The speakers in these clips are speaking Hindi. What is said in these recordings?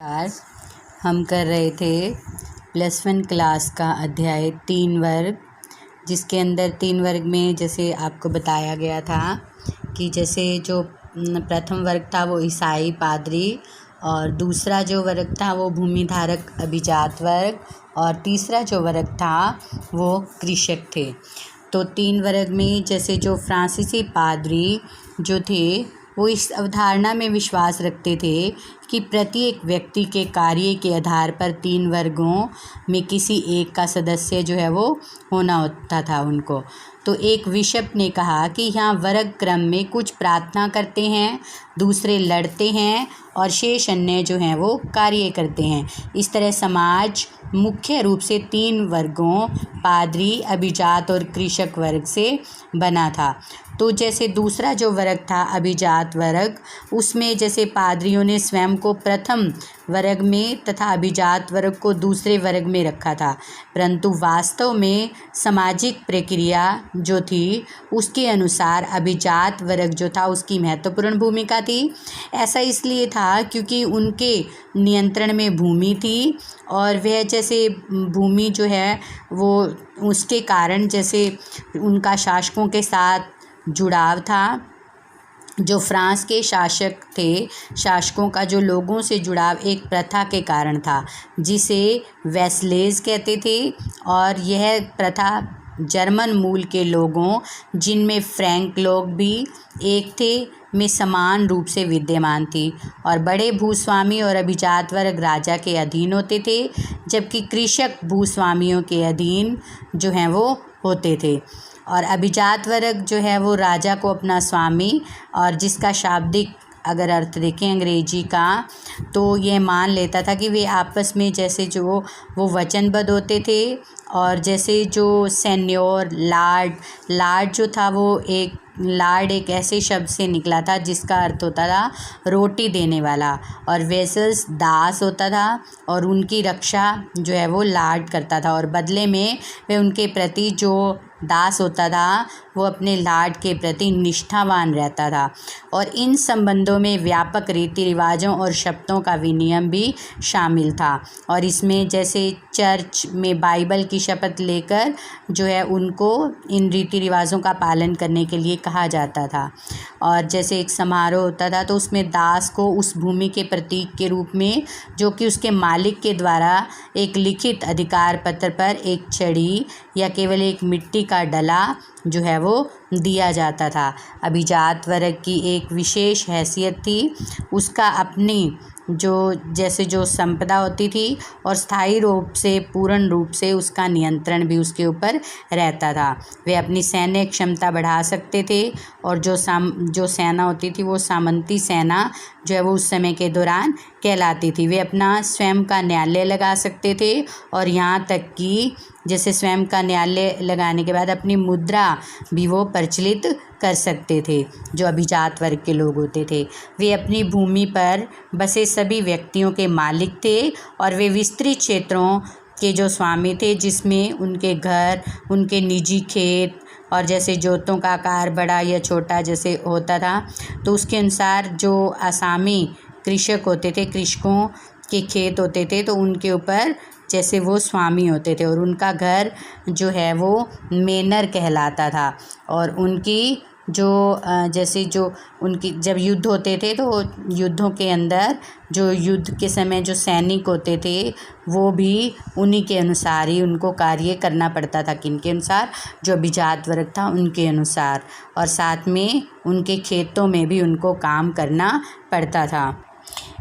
आज हम कर रहे थे +1 क्लास का अध्याय 3 वर्ग, जिसके अंदर 3 वर्ग में जैसे आपको बताया गया था कि जैसे जो प्रथम वर्ग था वो ईसाई पादरी, और दूसरा जो वर्ग था वो भूमिधारक अभिजात वर्ग, और तीसरा जो वर्ग था वो कृषक थे। तो 3 वर्ग में जैसे जो फ्रांसीसी पादरी जो थे वो इस अवधारणा में विश्वास रखते थे कि प्रत्येक व्यक्ति के कार्य के आधार पर 3 वर्गों में किसी एक का सदस्य जो है वो होना होता था उनको। तो एक बिशप ने कहा कि यहाँ वर्ग क्रम में कुछ प्रार्थना करते हैं, दूसरे लड़ते हैं और शेष अन्य जो हैं वो कार्य करते हैं। इस तरह समाज मुख्य रूप से 3 वर्गों पादरी, अभिजात और कृषक वर्ग से बना था। तो जैसे दूसरा जो वर्ग था अभिजात वर्ग, उसमें जैसे पादरियों ने स्वयं को प्रथम वर्ग में तथा अभिजात वर्ग को दूसरे वर्ग में रखा था, परंतु वास्तव में सामाजिक प्रक्रिया जो थी उसके अनुसार अभिजात वर्ग जो था उसकी महत्वपूर्ण भूमिका थी। ऐसा इसलिए था क्योंकि उनके नियंत्रण में भूमि थी, और वह जैसे भूमि जो है वो उसके कारण जैसे उनका शासकों के साथ जुड़ाव था। जो फ्रांस के शासक थे, शासकों का जो लोगों से जुड़ाव एक प्रथा के कारण था जिसे वेस्लेज कहते थे, और यह प्रथा जर्मन मूल के लोगों, जिनमें फ्रैंक लोग भी एक थे, में समान रूप से विद्यमान थी। और बड़े भूस्वामी और अभिजात वर्ग राजा के अधीन होते थे, जबकि कृषक भूस्वामियों के अधीन जो हैं वो होते थे। और अभिजात वर्ग जो है वो राजा को अपना स्वामी, और जिसका शाब्दिक अगर अर्थ देखें अंग्रेजी का तो ये मान लेता था कि वे आपस में जैसे जो वो वचनबद्ध होते थे। और जैसे जो सेन्योर, लार्ड जो था वो लार्ड एक ऐसे शब्द से निकला था जिसका अर्थ होता था रोटी देने वाला, और वेसल्स दास होता था, और उनकी रक्षा जो है वो लार्ड करता था, और बदले में वे उनके प्रति जो दास होता था वो अपने लार्ड के प्रति निष्ठावान रहता था। और इन संबंधों में व्यापक रीति रिवाजों और शब्दों का विनियम भी शामिल था, और इसमें जैसे चर्च में बाइबल की शपथ लेकर जो है उनको इन रीति रिवाजों का पालन करने के लिए कहा जाता था। और जैसे एक समारोह होता था तो उसमें दास को उस भूमि के प्रतीक के रूप में, जो कि उसके मालिक के द्वारा एक लिखित अधिकार पत्र पर एक छड़ी या केवल एक मिट्टी का डला जो है वो दिया जाता था। अभिजात वर्ग की एक विशेष हैसियत थी, उसका अपनी जो संपदा होती थी, और स्थायी रूप से पूर्ण रूप से उसका नियंत्रण भी उसके ऊपर रहता था। वे अपनी सैन्य क्षमता बढ़ा सकते थे, और जो सेना होती थी वो सामंती सेना जो है वो उस समय के दौरान कहलाती थी। वे अपना स्वयं का न्यायालय लगा सकते थे, और यहाँ तक कि जैसे स्वयं का न्यायालय लगाने के बाद अपनी मुद्रा भी वो प्रचलित कर सकते थे। जो अभिजात वर्ग के लोग होते थे वे अपनी भूमि पर बसे सभी व्यक्तियों के मालिक थे, और वे विस्तृत क्षेत्रों के जो स्वामी थे, जिसमें उनके घर, उनके निजी खेत, और जैसे जोतों का आकार बड़ा या छोटा जैसे होता था तो उसके अनुसार जो आसामी कृषक होते थे, कृषकों के खेत होते थे, तो उनके ऊपर जैसे वो स्वामी होते थे, और उनका घर जो है वो मेनर कहलाता था। और उनकी उनकी जब युद्ध होते थे तो युद्धों के अंदर जो युद्ध के समय जो सैनिक होते थे वो भी उन्हीं के अनुसार ही उनको कार्य करना पड़ता था। किनके अनुसार? जो अभिजात वर्ग था उनके अनुसार, और साथ में उनके खेतों में भी उनको काम करना पड़ता था।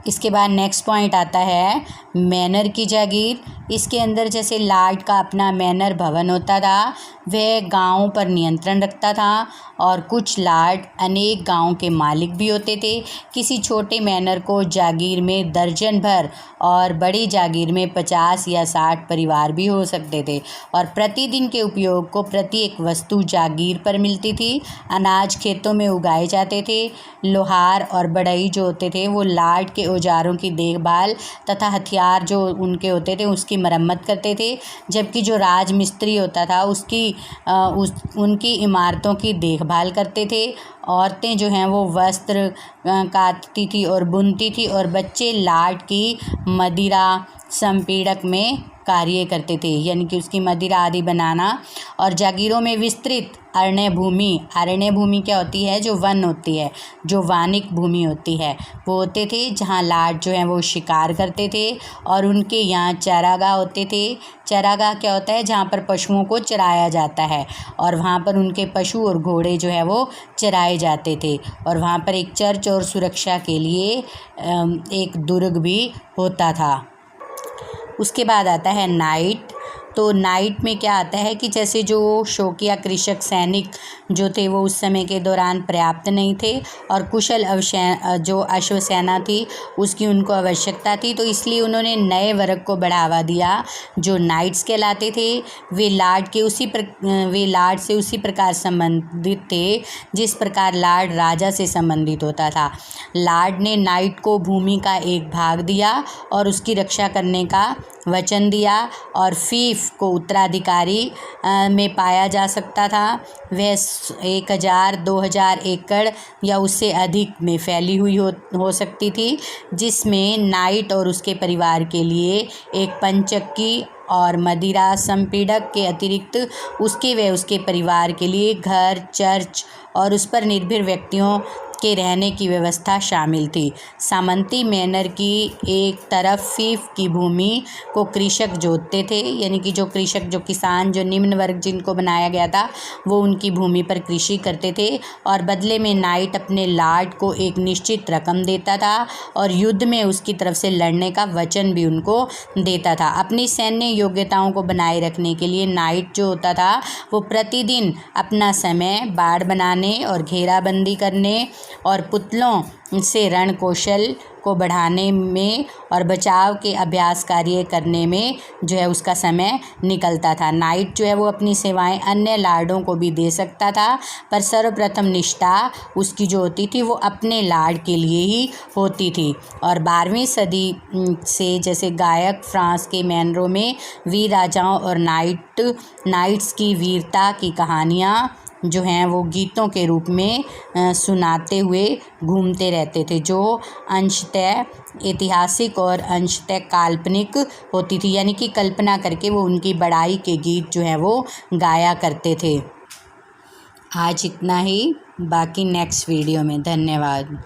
इसके बाद नेक्स्ट पॉइंट आता है मैनर की जागीर। इसके अंदर जैसे लार्ड का अपना मैनर भवन होता था, वह गाँव पर नियंत्रण रखता था, और कुछ लार्ड अनेक गाँव के मालिक भी होते थे। किसी छोटे मैनर को जागीर में दर्जन भर और बड़ी जागीर में 50 या 60 परिवार भी हो सकते थे, और प्रतिदिन के उपयोग को प्रत्येक वस्तु जागीर पर मिलती थी। अनाज खेतों में उगाए जाते थे। लोहार और बढ़ई जो होते थे वो लार्ड के औजारों की देखभाल तथा हथियार जो उनके होते थे उसकी उसकी मरम्मत करते थे, जबकि जो राजमिस्त्री होता था उनकी इमारतों की देखभाल करते थे। औरतें जो हैं वो वस्त्र काटती थी और बुनती थी, और बच्चे लाट की मदिरा संपीड़क में कार्य करते थे, यानी कि उसकी मदिरा आदि बनाना। और जागीरों में विस्तृत अरण्य भूमि क्या होती है? जो वन होती है, जो वानिक भूमि होती है, वो होते थे जहाँ लाट जो हैं वो शिकार करते थे, और उनके यहाँ चारागाह होते थे। चारागाह क्या होता है? जहाँ पर पशुओं को चराया जाता है, और वहाँ पर उनके पशु और घोड़े जो है वो चराए जाते थे। और वहाँ पर एक चर्च और सुरक्षा के लिए एक दुर्ग भी होता था। उसके बाद आता है नाइट। तो नाइट में क्या आता है कि जैसे जो शौकिया कृषक सैनिक जो थे वो उस समय के दौरान पर्याप्त नहीं थे, और कुशल जो अश्वसेना थी उसकी उनको आवश्यकता थी, तो इसलिए उन्होंने नए वर्ग को बढ़ावा दिया जो नाइट्स कहलाते थे। वे लाट से उसी प्रकार संबंधित थे जिस प्रकार लाट राजा से संबंधित होता था। लाट ने नाइट को भूमि का एक भाग दिया और उसकी रक्षा करने का वचन दिया, और फीफ को उत्तराधिकारी में पाया जा सकता था। वह 1000, 2000 एकड़ या उससे अधिक में फैली हुई हो सकती थी, जिसमें नाइट और उसके परिवार के लिए एक पंचक्की और मदिरा संपीड़क के अतिरिक्त उसके परिवार के लिए घर, चर्च और उस पर निर्भर व्यक्तियों के रहने की व्यवस्था शामिल थी। सामंती मैनर की एक तरफ फीफ की भूमि को कृषक जोतते थे, यानी कि जो कृषक, जो किसान, जो निम्न वर्ग जिनको बनाया गया था वो उनकी भूमि पर कृषि करते थे, और बदले में नाइट अपने लाट को एक निश्चित रकम देता था और युद्ध में उसकी तरफ से लड़ने का वचन भी उनको देता था। अपनी सैन्य योग्यताओं को बनाए रखने के लिए नाइट जो होता था वो प्रतिदिन अपना समय बाड़ बनाने और घेराबंदी करने और पुतलों से रण कौशल को बढ़ाने में और बचाव के अभ्यास कार्य करने में जो है उसका समय निकलता था। नाइट जो है वो अपनी सेवाएं अन्य लार्डों को भी दे सकता था, पर सर्वप्रथम निष्ठा उसकी जो होती थी वो अपने लार्ड के लिए ही होती थी। और 12वीं सदी से जैसे गायक फ्रांस के मैनरों में वीर राजाओं और नाइट्स की वीरता की कहानियाँ जो हैं वो गीतों के रूप में सुनाते हुए घूमते रहते थे, जो अंशतः ऐतिहासिक और अंशतः काल्पनिक होती थी, यानी कि कल्पना करके वो उनकी बड़ाई के गीत जो हैं वो गाया करते थे। आज इतना ही, बाकी नेक्स्ट वीडियो में। धन्यवाद।